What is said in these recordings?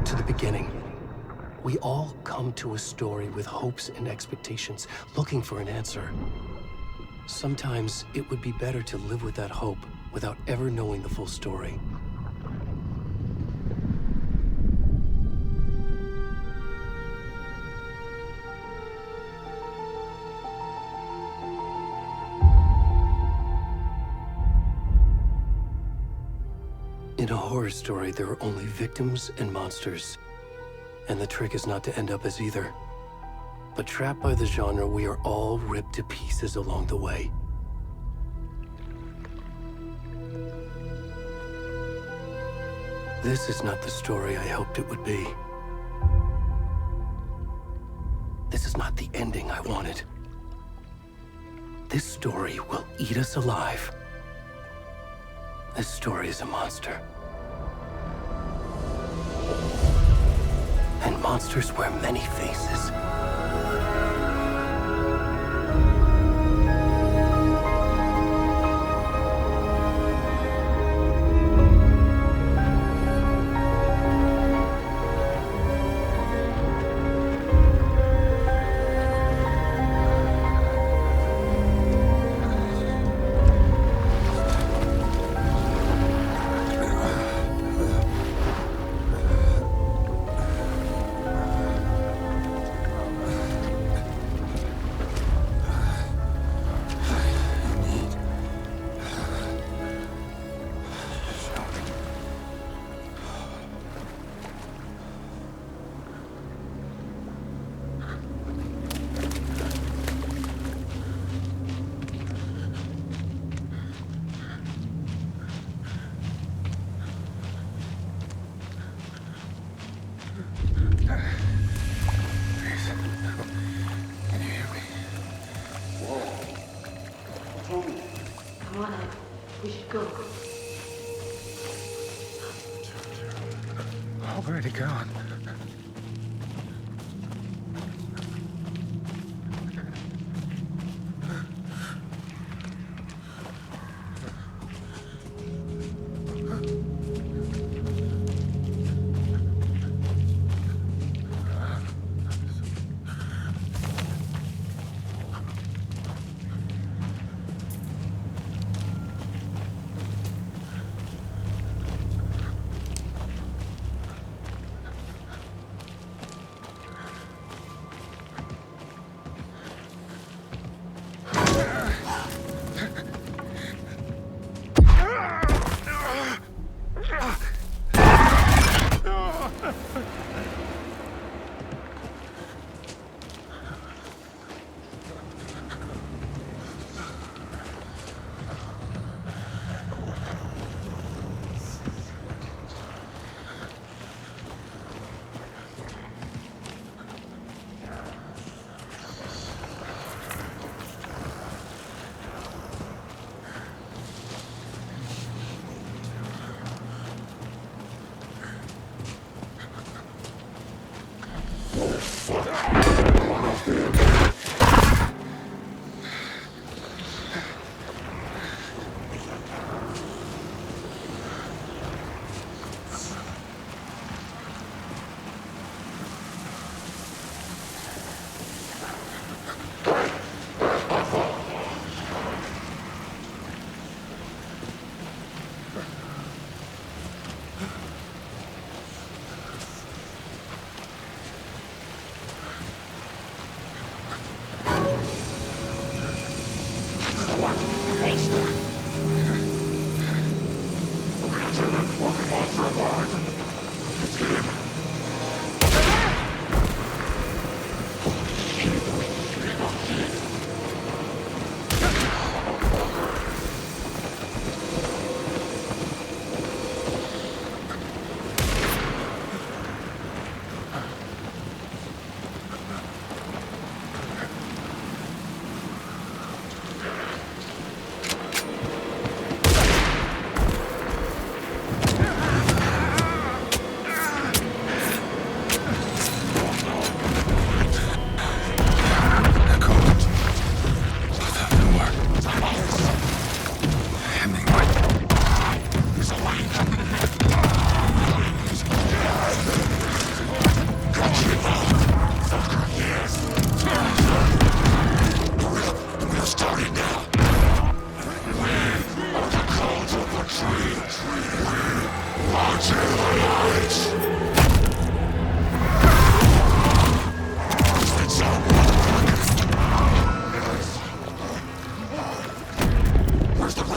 to the beginning. We all come to a story with hopes and expectations, looking for an answer. Sometimes it would be better to live with that hope without ever knowing the full story. In a horror story, there are only victims and monsters. And the trick is not to end up as either. But trapped by the genre, we are all ripped to pieces along the way. This is not the story I hoped it would be. This is not the ending I wanted. This story will eat us alive. This story is a monster. And monsters wear many faces. Already gone.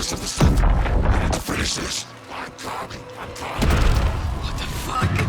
rest of the stuff. I need to finish this. My God. What the fuck?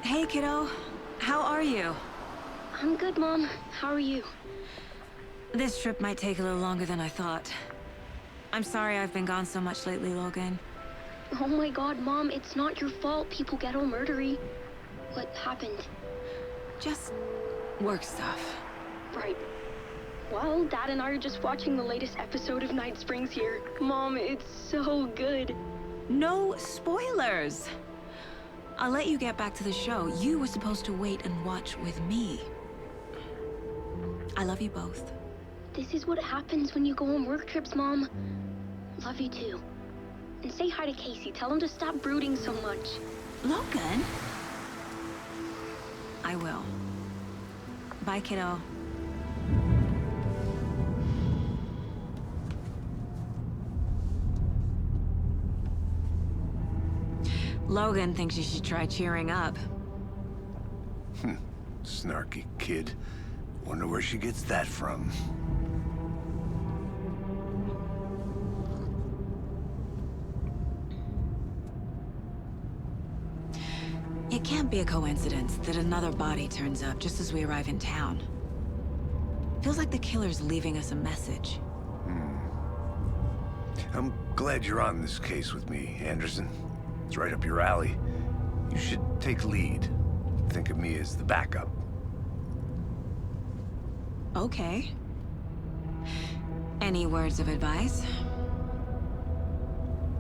Hey, kiddo. How are you? I'm good, Mom. How are you? This trip might take a little longer than I thought. I'm sorry I've been gone so much lately, Logan. Oh my God, Mom, it's not your fault people get all murdery. What happened? Just work stuff. Right. Well, Dad and I are just watching the latest episode of Night Springs here. Mom, it's so good. No spoilers! I'll let you get back to the show. You were supposed to wait and watch with me. I love you both. This is what happens when you go on work trips, Mom. Love you too. And say hi to Casey. Tell him to stop brooding so much. Logan? I will. Bye, kiddo. Logan thinks you should try cheering up. Snarky kid. Wonder where she gets that from. It can't be a coincidence that another body turns up just as we arrive in town. Feels like the killer's leaving us a message. I'm glad you're on this case with me, Anderson. It's right up your alley. You should take lead. Think of me as the backup. Okay. Any words of advice?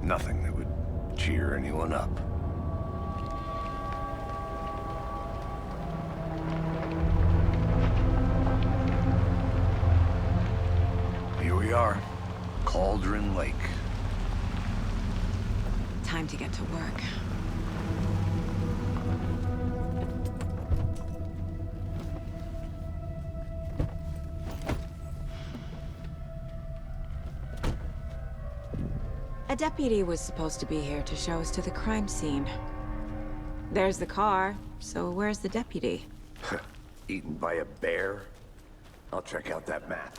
Nothing that would cheer anyone up. Here we are. Cauldron Lake. Time to get to work. A deputy was supposed to be here to show us to the crime scene. There's the car, so where's the deputy? Eaten by a bear? I'll check out that map.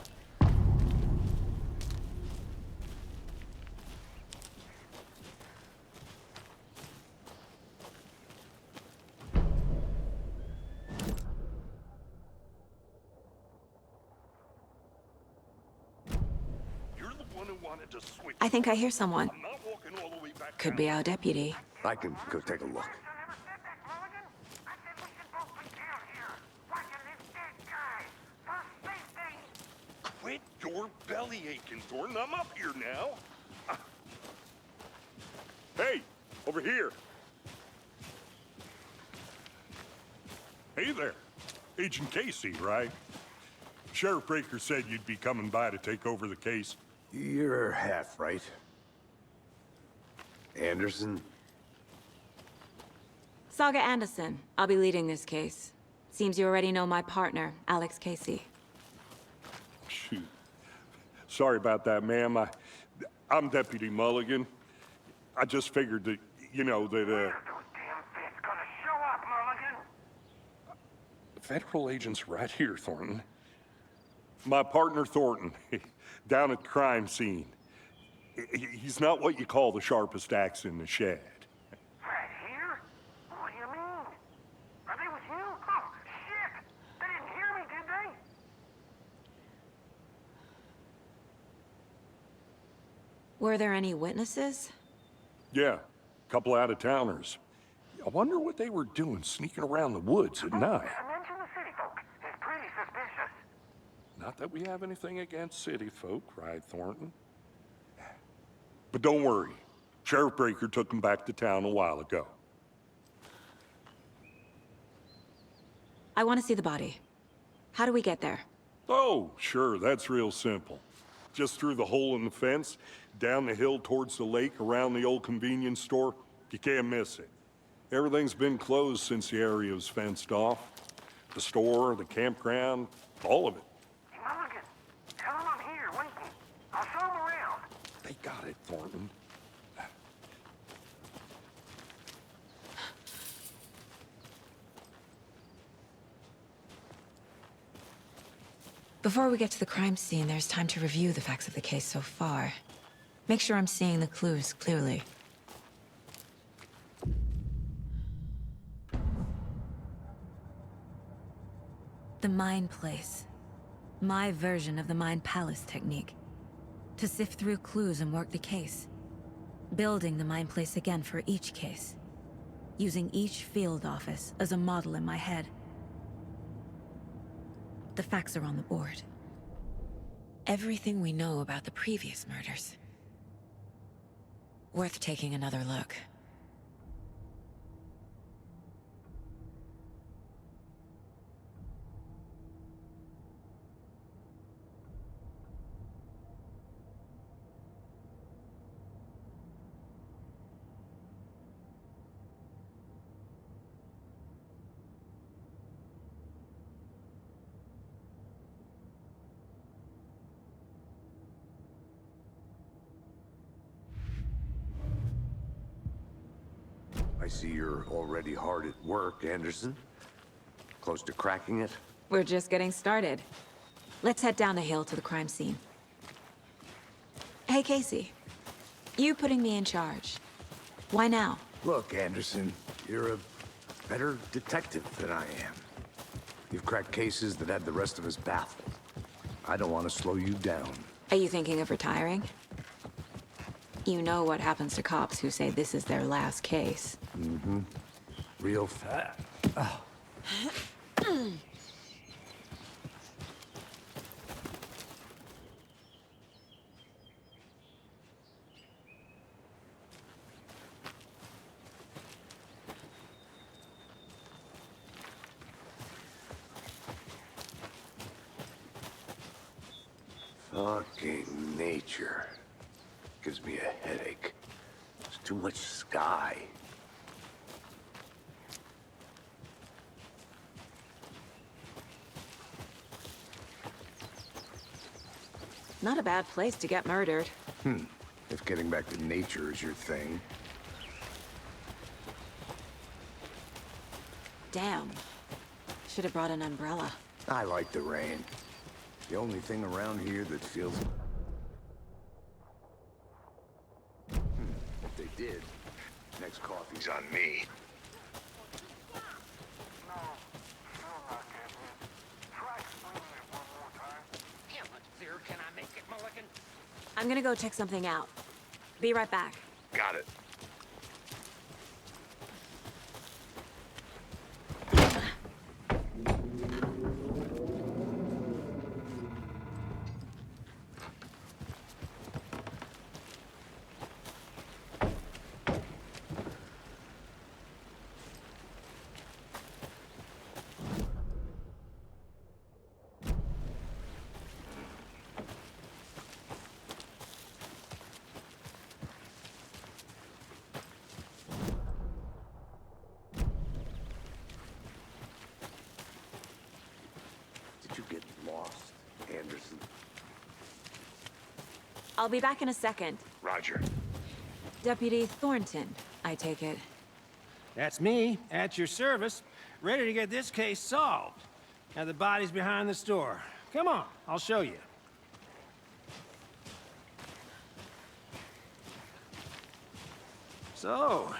I think I hear someone. Could be our deputy. I can go take a look. Quit your belly aching, Thornton. I'm up here now. Hey, over here. Hey there. Agent Casey, right? Sheriff Breaker said you'd be coming by to take over the case. You're half right. Anderson? Saga Anderson. I'll be leading this case. Seems you already know my partner, Alex Casey. Shoot. Sorry about that, ma'am. I'm Deputy Mulligan. I just figured that, you know, that, Those damn fists gonna show up, Mulligan. Federal agent's right here, Thornton. My partner, Thornton, down at the crime scene. He's not what you call the sharpest axe in the shed. Right here? What do you mean? Are they with you? Oh, shit! They didn't hear me, did Were there any witnesses? Yeah, couple out-of-towners. I wonder what they were doing sneaking around the woods at night. Mention the city folk. It's pretty suspicious. Not that we have anything against city folk, right, Thornton? But don't worry. Sheriff Breaker took them back to town a while ago. I want to see the body. How do we get there? Oh, sure, that's real simple. Just through the hole in the fence, down the hill towards the lake, around the old convenience store. You can't miss it. Everything's been closed since the area was fenced off. The store, the campground, all of it. Mulligan, tell him I'm here waiting. I'll show him around. They got it, Thornton. Before we get to the crime scene, there's time to review the facts of the case so far. Make sure I'm seeing the clues clearly. The Mind Place. My version of the Mind Palace technique. To sift through clues and work the case. Building the Mind Place again for each case. Using each field office as a model in my head. The facts are on the board. Everything we know about the previous murders. Worth taking another look. I see you're already hard at work, Anderson. Close to cracking it? We're just getting started. Let's head down the hill to the crime scene. Hey, Casey. You putting me in charge. Why now? Look, Anderson, you're a better detective than I am. You've cracked cases that had the rest of us baffled. I don't want to slow you down. Are you thinking of retiring? You know what happens to cops who say this is their last case. Mm-hmm. Real fat. Oh. Fucking nature. Gives me a headache. There's too much sky. Not a bad place to get murdered. If getting back to nature is your thing. Damn. Should have brought an umbrella. I like the rain. The only thing around here that feels... If they did, next coffee's on me. No, still not getting it. Try explaining it one more time. How much clearer can I make it, Mulligan? I'm gonna go check something out. Be right back. Got it. Did you get lost, Anderson? I'll be back in a second. Roger. Deputy Thornton, I take it. That's me, at your service, ready to get this case solved. Now the body's behind the store. Come on, I'll show you. So,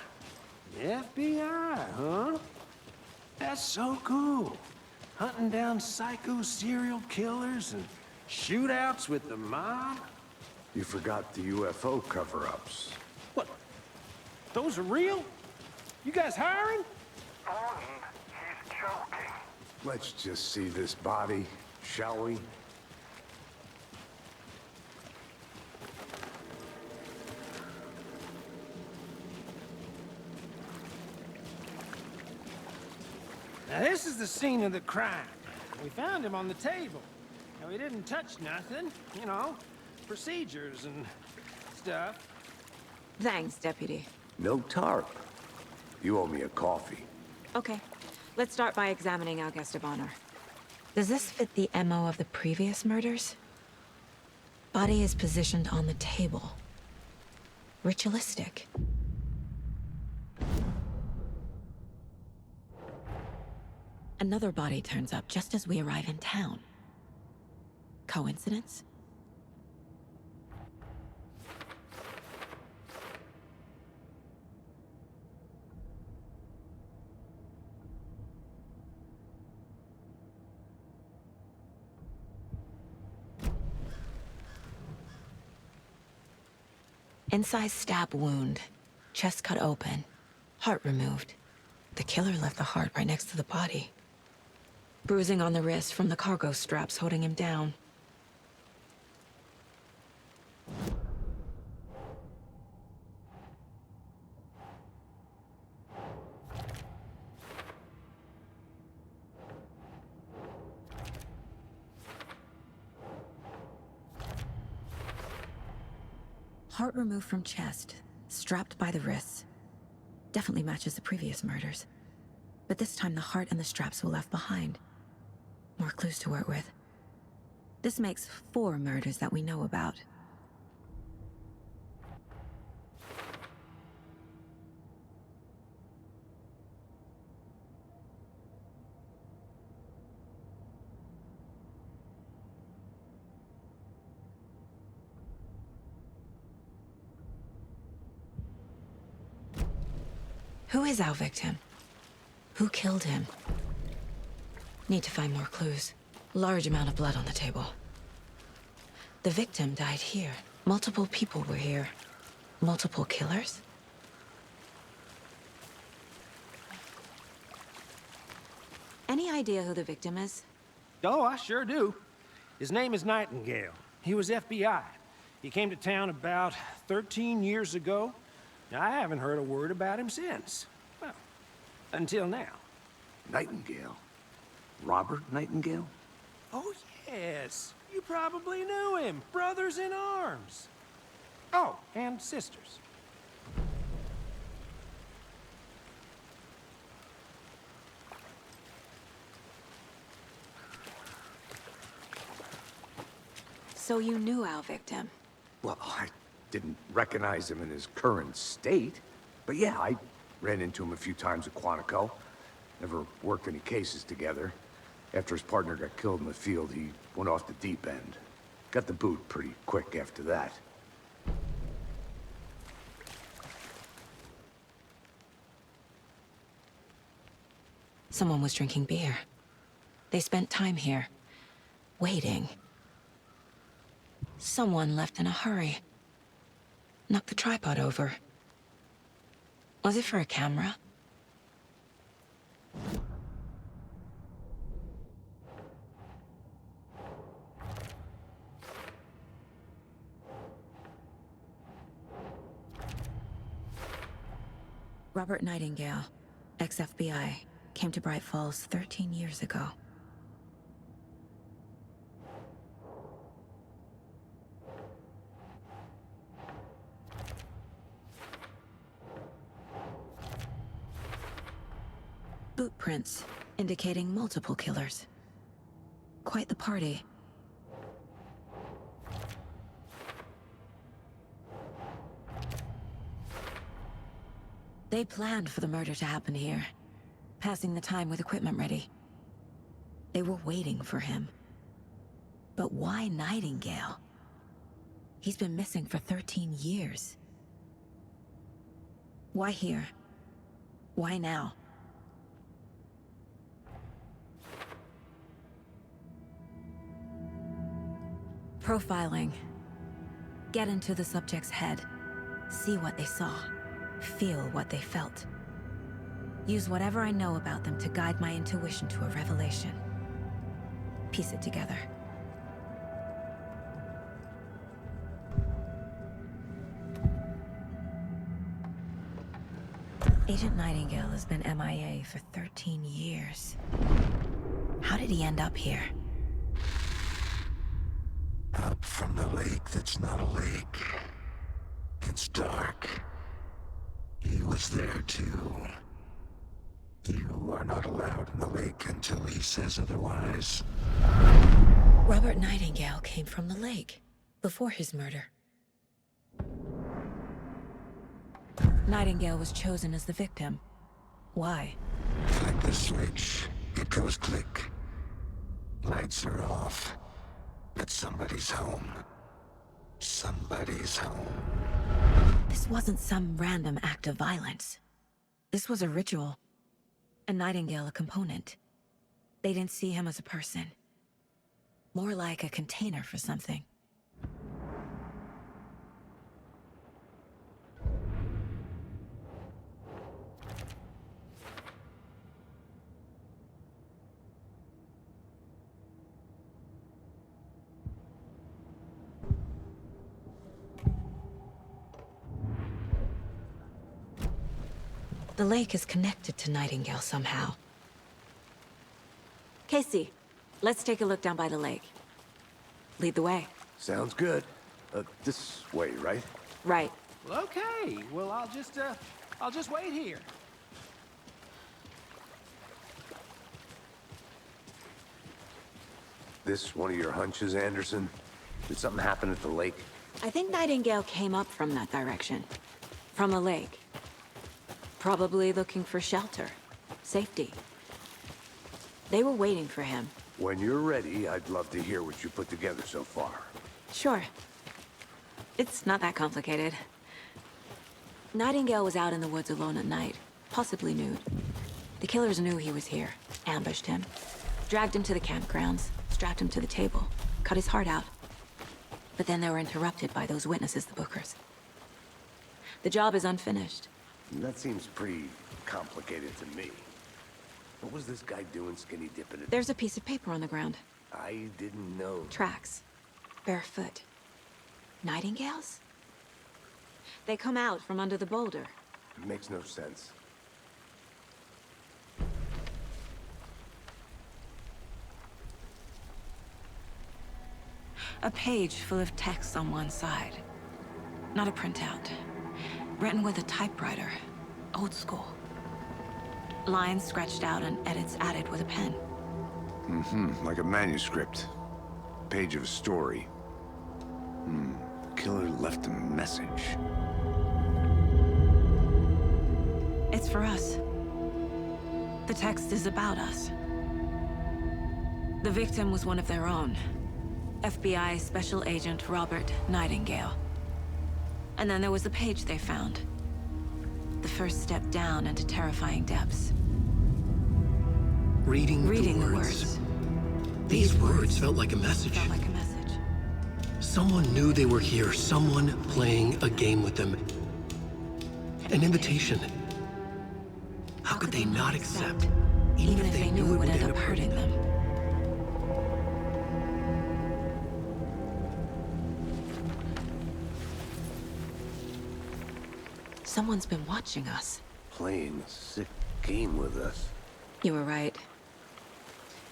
the FBI, huh? That's so cool. Hunting down psycho serial killers and shootouts with the mob. You forgot the UFO cover-ups. What? Those are real? You guys hiring? Thornton, he's joking. Let's just see this body, shall we? Now this is the scene of the crime. We found him on the table. And we didn't touch nothing, you know, procedures and stuff. Thanks, Deputy. No tarp. You owe me a coffee. Okay, let's start by examining our guest of honor. Does this fit the MO of the previous murders? Body is positioned on the table. Ritualistic. Another body turns up just as we arrive in town. Coincidence? Incised stab wound. Chest cut open. Heart removed. The killer left the heart right next to the body. Bruising on the wrist from the cargo straps holding him down. Heart removed from chest, strapped by the wrists. Definitely matches the previous murders. But this time the heart and the straps were left behind. More clues to work with. This makes 4 murders that we know about. Who is our victim? Who killed him? Need to find more clues. Large amount of blood on the table. The victim died here. Multiple people were here. Multiple killers? Any idea who the victim is? Oh, I sure do. His name is Nightingale. He was FBI. He came to town about 13 years ago. I haven't heard a word about him since. Well, until now. Nightingale? Robert Nightingale? Oh, yes. You probably knew him. Brothers in arms. Oh, and sisters. So you knew our victim? Well, I didn't recognize him in his current state. But yeah, I ran into him a few times at Quantico. Never worked any cases together. After his partner got killed in the field, he went off the deep end. Got the boot pretty quick after that. Someone was drinking beer. They spent time here, waiting. Someone left in a hurry. Knocked the tripod over. Was it for a camera? Robert Nightingale, ex-FBI, came to Bright Falls 13 years ago. Boot prints, indicating multiple killers. Quite the party. They planned for the murder to happen here, passing the time with equipment ready. They were waiting for him. But why Nightingale? He's been missing for 13 years. Why here? Why now? Profiling. Get into the subject's head. See what they saw. Feel what they felt. Use whatever I know about them to guide my intuition to a revelation. Piece it together. Agent Nightingale has been MIA for 13 years. How did he end up here? Up from the lake that's not a lake. It's dark. He was there too. You are not allowed in the lake until he says otherwise. Robert Nightingale came from the lake, before his murder. Nightingale was chosen as the victim. Why? Like the switch, it goes click. Lights are off. But somebody's home. Somebody's home. This wasn't some random act of violence. This was a ritual. And Nightingale a component. They didn't see him as a person. More like a container for something. The lake is connected to Nightingale somehow. Casey, let's take a look down by the lake. Lead the way. Sounds good. This way, right? Right. Well, okay. Well, I'll just wait here. This one of your hunches, Anderson? Did something happen at the lake? I think Nightingale came up from that direction. From a lake. Probably looking for shelter. Safety. They were waiting for him. When you're ready, I'd love to hear what you put together so far. Sure. It's not that complicated. Nightingale was out in the woods alone at night, possibly nude. The killers knew he was here, ambushed him, dragged him to the campgrounds, strapped him to the table, cut his heart out. But then they were interrupted by those witnesses, the Bookers. The job is unfinished. That seems pretty complicated to me. What was this guy doing skinny dipping it? There's a piece of paper on the ground. I didn't know. Tracks. Barefoot. Nightingales? They come out from under the boulder. Makes no sense. A page full of text on one side. Not a printout. Written with a typewriter. Old school. Lines scratched out and edits added with a pen. Like a manuscript. Page of a story. Killer left a message. It's for us. The text is about us. The victim was one of their own. FBI Special Agent Robert Nightingale. And then there was the page they found. The first step down into terrifying depths. Reading the words. These words felt like a message. Felt like a message. Someone knew they were here. Someone playing a game with them. An invitation. How could they not accept? Even if they knew it would end up hurting them. Someone's been watching us. Playing a sick game with us. You were right.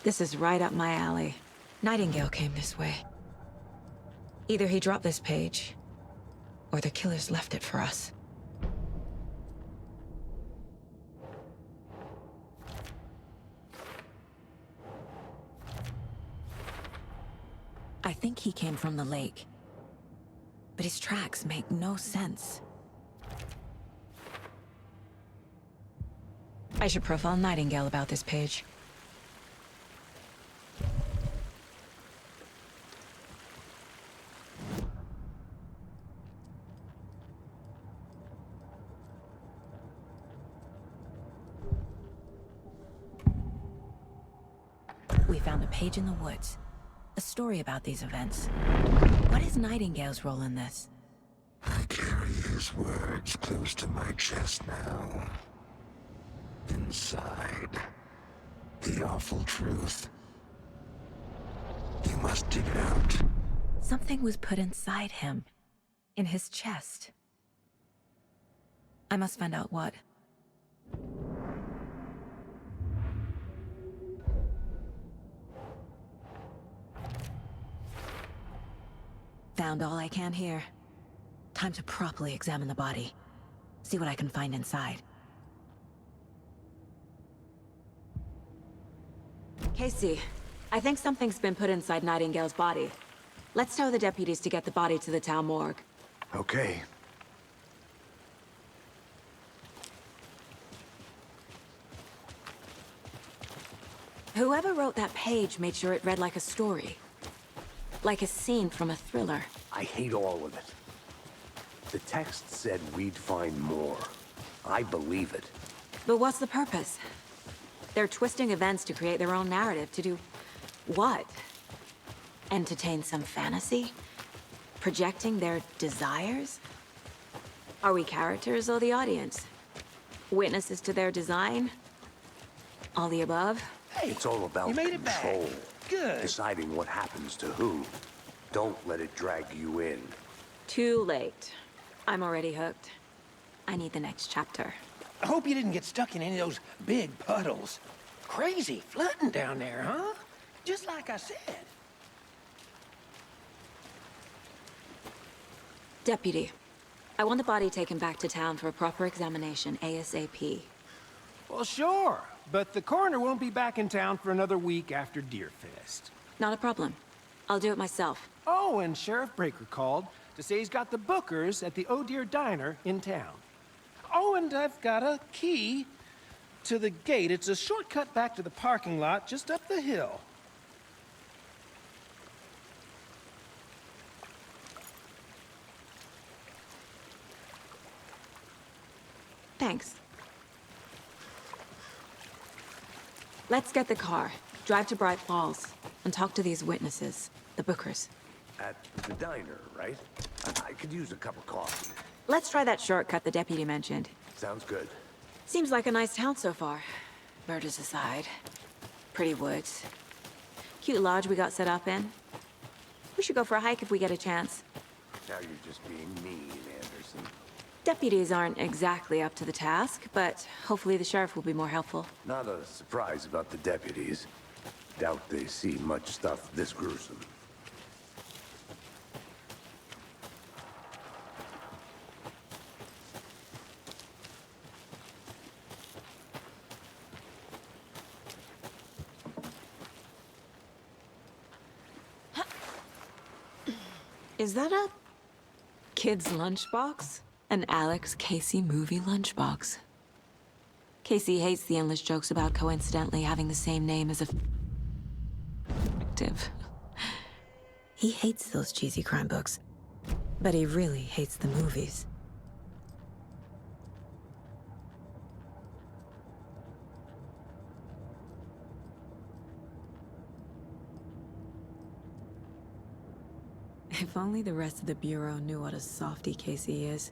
This is right up my alley. Nightingale came this way. Either he dropped this page, or the killers left it for us. I think he came from the lake. But his tracks make no sense. I should profile Nightingale about this page. We found a page in the woods. A story about these events. What is Nightingale's role in this? I carry his words close to my chest now. Inside, the awful truth. You must dig it out. Something was put inside him. In his chest. I must find out what. Found all I can here. Time to properly examine the body. See what I can find inside. Casey, I think something's been put inside Nightingale's body. Let's tell the deputies to get the body to the town morgue. Okay. Whoever wrote that page made sure it read like a story. Like a scene from a thriller. I hate all of it. The text said we'd find more. I believe it. But what's the purpose? They're twisting events to create their own narrative. To do what? Entertain some fantasy? Projecting their desires? Are we characters or the audience? Witnesses to their design? All the above? Hey, It's all about you made it back. control. Good. Deciding what happens to who. Don't let it drag you in. Too late. I'm already hooked. I need the next chapter. I hope you didn't get stuck in any of those big puddles. Crazy flooding down there, huh? Just like I said. Deputy, I want the body taken back to town for a proper examination ASAP. Well, sure. But the coroner won't be back in town for another week after Deerfest. Not a problem. I'll do it myself. Oh, and Sheriff Breaker called to say he's got the Bookers at the Oh Dear Diner in town. Oh, and I've got a key to the gate. It's a shortcut back to the parking lot just up the hill. Thanks. Let's get the car, drive to Bright Falls, and talk to these witnesses, the Bookers. At the diner, right? I could use a cup of coffee. Let's try that shortcut the deputy mentioned. Sounds good. Seems like a nice town so far. Murders aside. Pretty woods. Cute lodge we got set up in. We should go for a hike if we get a chance. Now you're just being mean, Anderson. Deputies aren't exactly up to the task, but hopefully the sheriff will be more helpful. Not a surprise about the deputies. Doubt they see much stuff this gruesome. Is that a kid's lunchbox? An Alex Casey movie lunchbox. Casey hates the endless jokes about coincidentally having the same name as a detective. He hates those cheesy crime books, but he really hates the movies. If only the rest of the Bureau knew what a softy Casey is.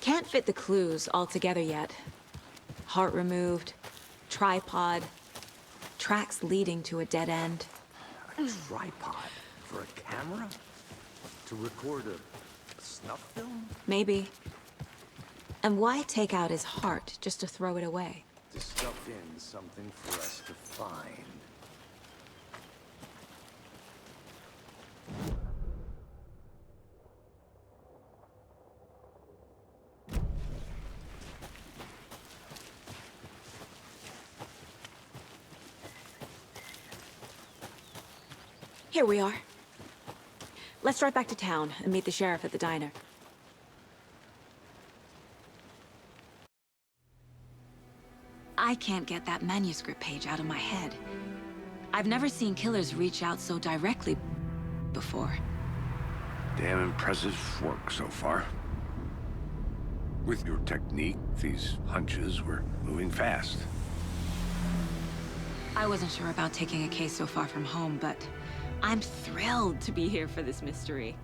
Can't fit the clues all together yet. Heart removed, tripod, tracks leading to a dead end. A tripod? For a camera? To record a snuff film? Maybe. And why take out his heart just to throw it away? To stuff in something for us to find. Here we are. Let's drive back to town and meet the sheriff at the diner. I can't get that manuscript page out of my head. I've never seen killers reach out so directly before. Damn impressive work so far. With your technique, these hunches were moving fast. I wasn't sure about taking a case so far from home, but I'm thrilled to be here for this mystery.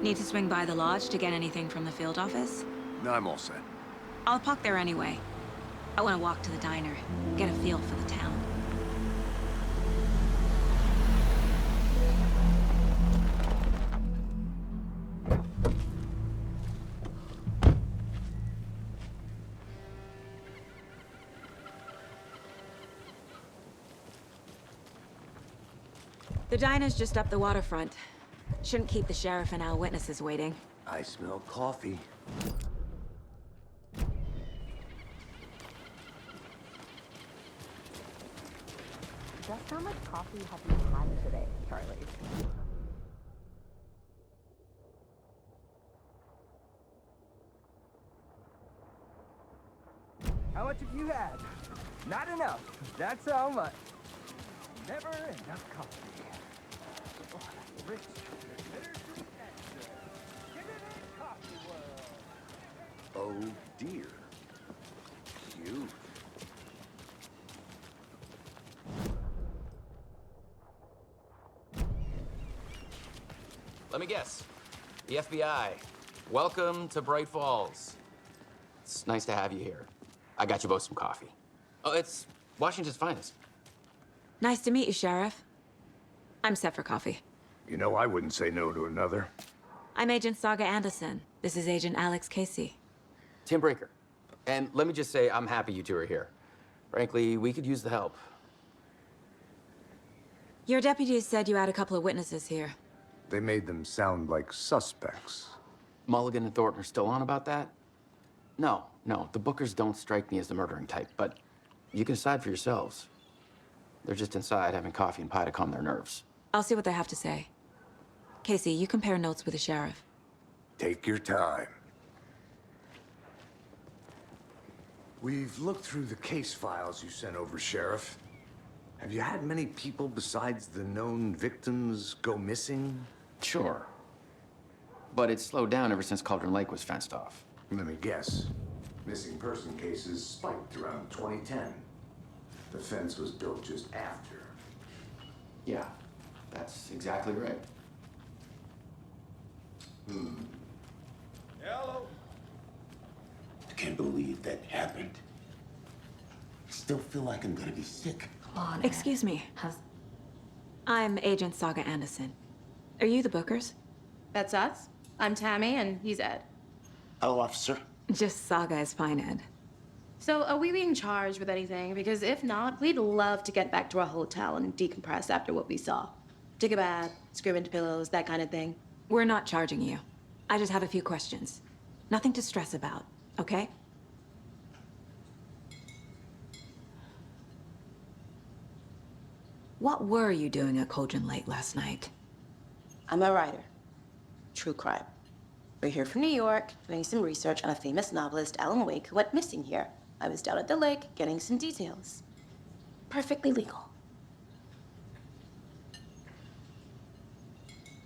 Need to swing by the lodge to get anything from the field office? No, I'm all set. I'll park there anyway. I want to walk to the diner, get a feel for the town. The diner's just up the waterfront. Shouldn't keep the sheriff and our witnesses waiting. I smell coffee. Just how much coffee have you had today, Charlie? How much have you had? Not enough. That's how much. Never enough coffee. Oh, that's rich. Bittersweet answer. Give it a coffee world. Oh dear. Cute. Let me guess. The FBI. Welcome to Bright Falls. It's nice to have you here. I got you both some coffee. Oh, it's Washington's finest. Nice to meet you, Sheriff. I'm set for coffee. You know, I wouldn't say no to another. I'm Agent Saga Anderson. This is Agent Alex Casey. Tim Breaker. And let me just say, I'm happy you two are here. Frankly, we could use the help. Your deputies said you had a couple of witnesses here. They made them sound like suspects. Mulligan and Thornton are still on about that? No, the Bookers don't strike me as the murdering type, but you can decide for yourselves. They're just inside having coffee and pie to calm their nerves. I'll see what they have to say. Casey, you compare notes with the sheriff. Take your time. We've looked through the case files you sent over, Sheriff. Have you had many people besides the known victims go missing? Sure. But it's slowed down ever since Cauldron Lake was fenced off. Let me guess. Missing person cases spiked around 2010. The fence was built just after. Yeah, that's exactly right. Hello. I can't believe that happened. I still feel like I'm gonna be sick. Excuse me. I'm Agent Saga Anderson. Are you the Bookers? That's us. I'm Tammy, and he's Ed. Hello, officer. Just Saga is fine, Ed. So, are we being charged with anything? Because if not, we'd love to get back to our hotel and decompress after what we saw. Take a bath, scream into pillows, that kind of thing. We're not charging you. I just have a few questions. Nothing to stress about, okay? What were you doing at Cauldron Lake last night? I'm a writer. True crime. We're here from New York, doing some research on a famous novelist, Alan Wake, who went missing here. I was down at the lake, getting some details. Perfectly legal.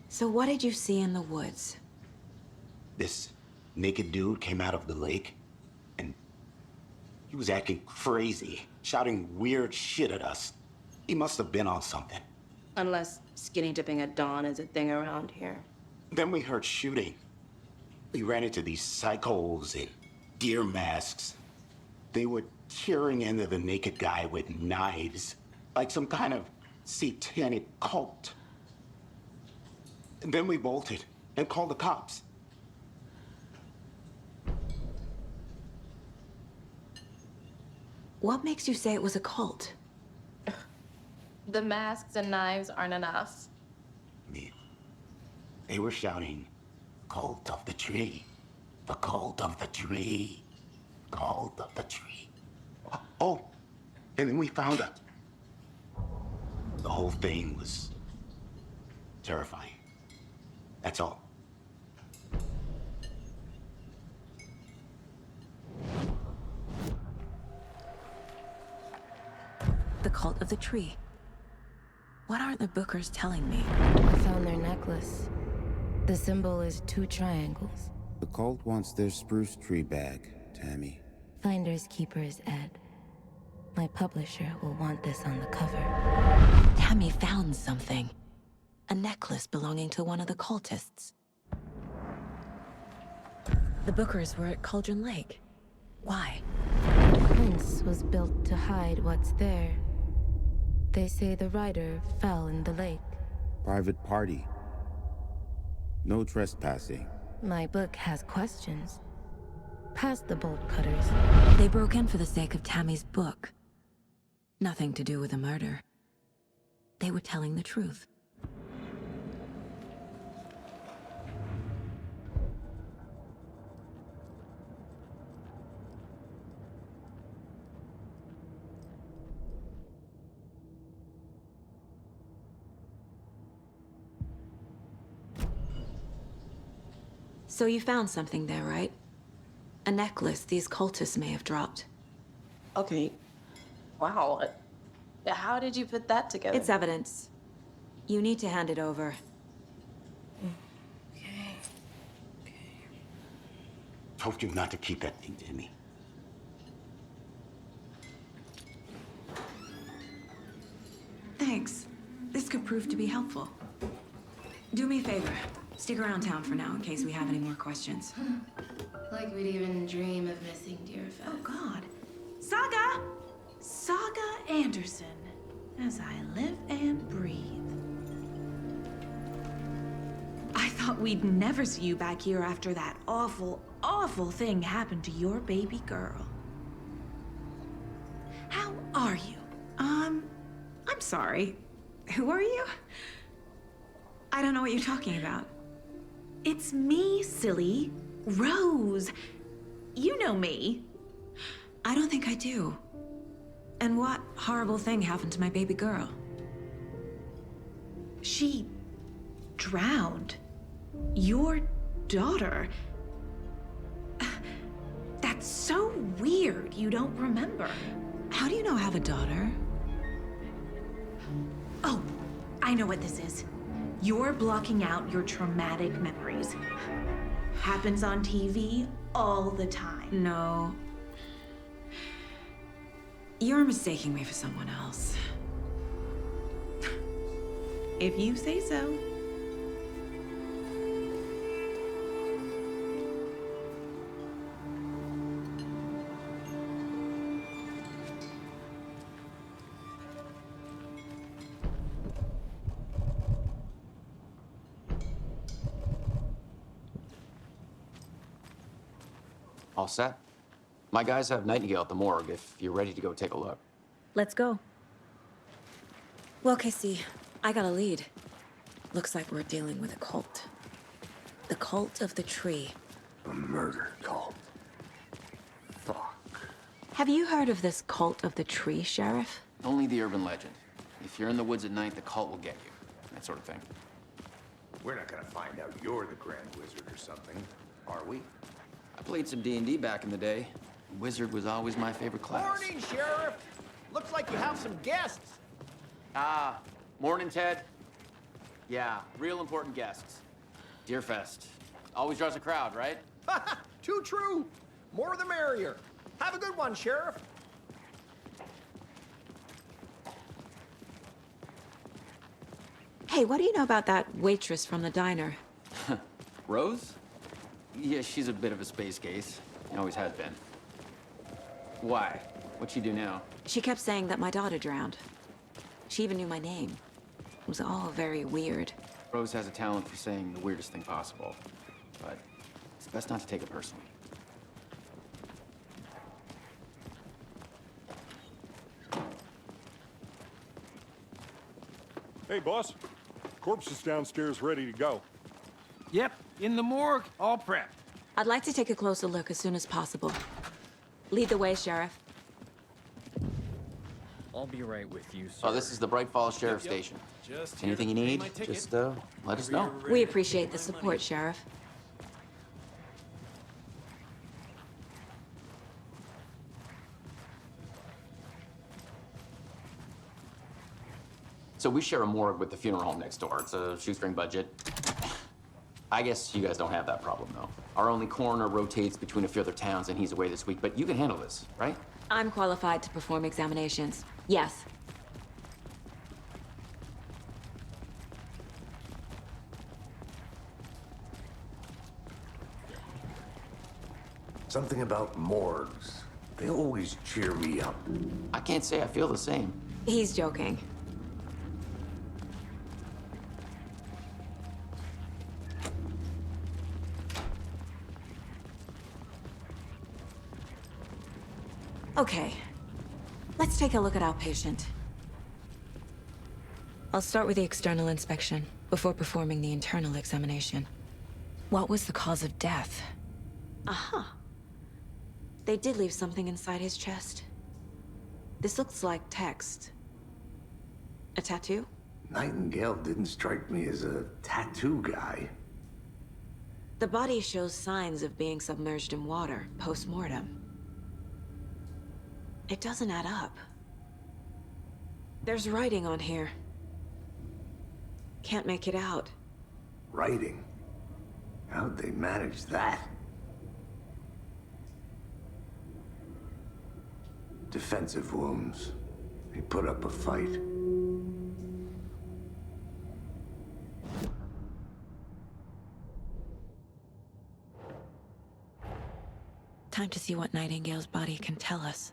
So what did you see in the woods? This naked dude came out of the lake, and he was acting crazy, shouting weird shit at us. He must have been on something. Unless skinny dipping at dawn is a thing around here. Then we heard shooting. We ran into these psychos in deer masks. They were tearing into the naked guy with knives, like some kind of satanic cult. And then we bolted and called the cops. What makes you say it was a cult? The masks and knives aren't enough. They were shouting, "Cult of the tree, the cult of the tree, cult of the tree." Oh, and then we found out. The whole thing was terrifying. That's all. The cult of the tree. What are the Bookers telling me? I found their necklace. The symbol is 2 triangles. The cult wants their spruce tree back, Tammy. Finders keepers, Ed. My publisher will want this on the cover. Tammy found something. A necklace belonging to one of the cultists. The Bookers were at Cauldron Lake. Why? The fence was built to hide what's there. They say the rider fell in the lake. Private party. No trespassing. My book has questions. Past the bolt cutters. They broke in for the sake of Tammy's book. Nothing to do with a murder. They were telling the truth. So you found something there, right? A necklace these cultists may have dropped. Okay. Wow. How did you put that together? It's evidence. You need to hand it over. Okay. Told you not to keep that thing to me. Thanks. This could prove to be helpful. Do me a favor. Stick around town for now in case we have any more questions. Like we'd even dream of missing dear Fez. Oh, God. Saga! Saga Anderson. As I live and breathe. I thought we'd never see you back here after that awful, awful thing happened to your baby girl. How are you? I'm sorry. Who are you? I don't know what you're talking about. It's me, silly. Rose. You know me. I don't think I do. And what horrible thing happened to my baby girl? She drowned. Your daughter. That's so weird you don't remember. How do you know I have a daughter? Oh, I know what this is. You're blocking out your traumatic memories. Happens on TV all the time. No. You're mistaking me for someone else. If you say so. All set? My guys have Nightingale at the morgue if you're ready to go take a look. Let's go. Well, Casey, I got a lead. Looks like we're dealing with a cult. The cult of the tree. A murder cult. Fuck. Have you heard of this cult of the tree, Sheriff? Only the urban legend. If you're in the woods at night, the cult will get you. That sort of thing. We're not gonna find out you're the Grand Wizard or something, are we? I played some D&D back in the day. Wizard was always my favorite class. Morning, Sheriff! Looks like you have some guests. Ah, morning, Ted. Yeah, real important guests. Deerfest. Always draws a crowd, right? Too true. More the merrier. Have a good one, Sheriff. Hey, what do you know about that waitress from the diner? Rose? Yeah, she's a bit of a space case. Always has been. Why? What'd she do now? She kept saying that my daughter drowned. She even knew my name. It was all very weird. Rose has a talent for saying the weirdest thing possible. But it's best not to take it personally. Hey, boss. Corpse is downstairs ready to go. Yep, in the morgue, all prepped. I'd like to take a closer look as soon as possible. Lead the way, Sheriff. I'll be right with you, sir. Oh, this is the Bright Falls Sheriff Station. Anything you need, just let us know. We appreciate the support, Sheriff. So we share a morgue with the funeral home next door. It's a shoestring budget. I guess you guys don't have that problem, though. Our only coroner rotates between a few other towns, and he's away this week. But you can handle this, right? I'm qualified to perform examinations. Yes. Something about morgues. They always cheer me up. I can't say I feel the same. He's joking. Okay, let's take a look at our patient. I'll start with the external inspection before performing the internal examination. What was the cause of death? Aha. They did leave something inside his chest. This looks like text. A tattoo? Nightingale didn't strike me as a tattoo guy. The body shows signs of being submerged in water post-mortem. It doesn't add up. There's writing on here. Can't make it out. Writing? How'd they manage that? Defensive wounds. He put up a fight. Time to see what Nightingale's body can tell us.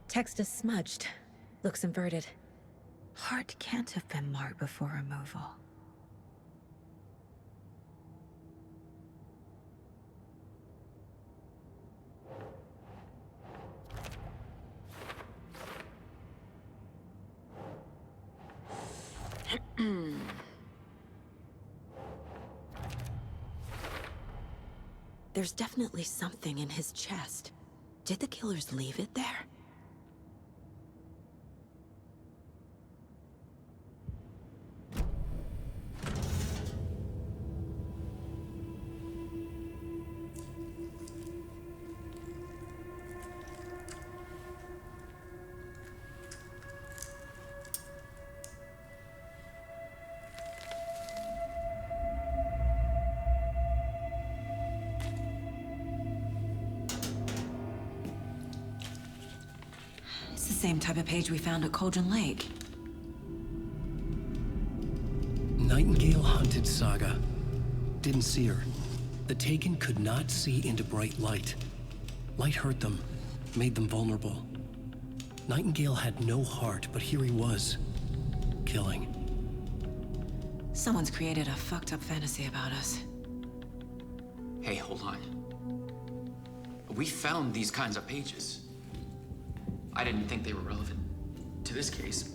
Text is smudged. Looks inverted. Heart can't have been marked before removal. There's definitely something in his chest. Did the killers leave it there? Same type of page we found at Cauldron Lake. Nightingale hunted Saga. Didn't see her. The Taken could not see into bright light. Light hurt them, made them vulnerable. Nightingale had no heart, but here he was, killing. Someone's created a fucked up fantasy about us. Hey, hold on. We found these kinds of pages. I didn't think they were relevant to this case.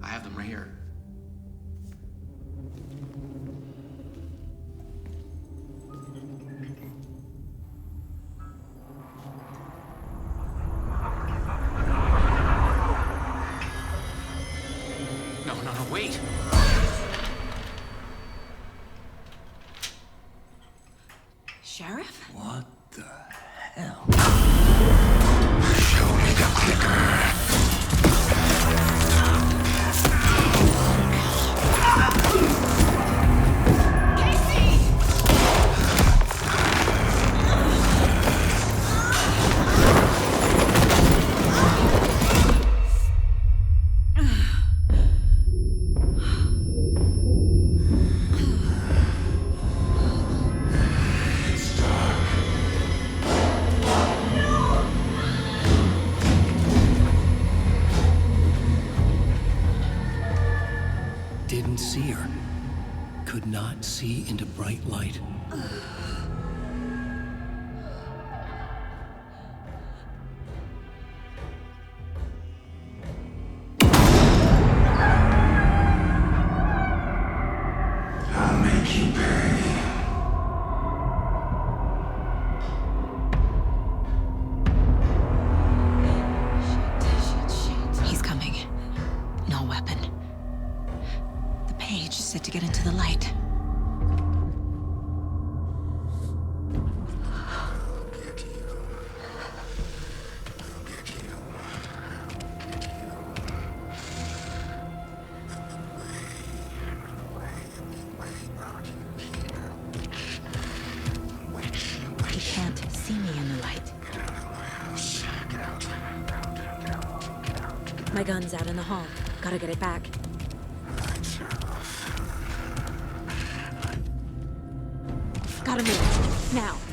I have them right here. No, wait! Sheriff? What the hell? Show me the clicker. Didn't see her. Could not see into bright light. Paige said to get into the light. He can't see me in the light. My gun's out in the hall. Gotta get it back. Gotta move. Now.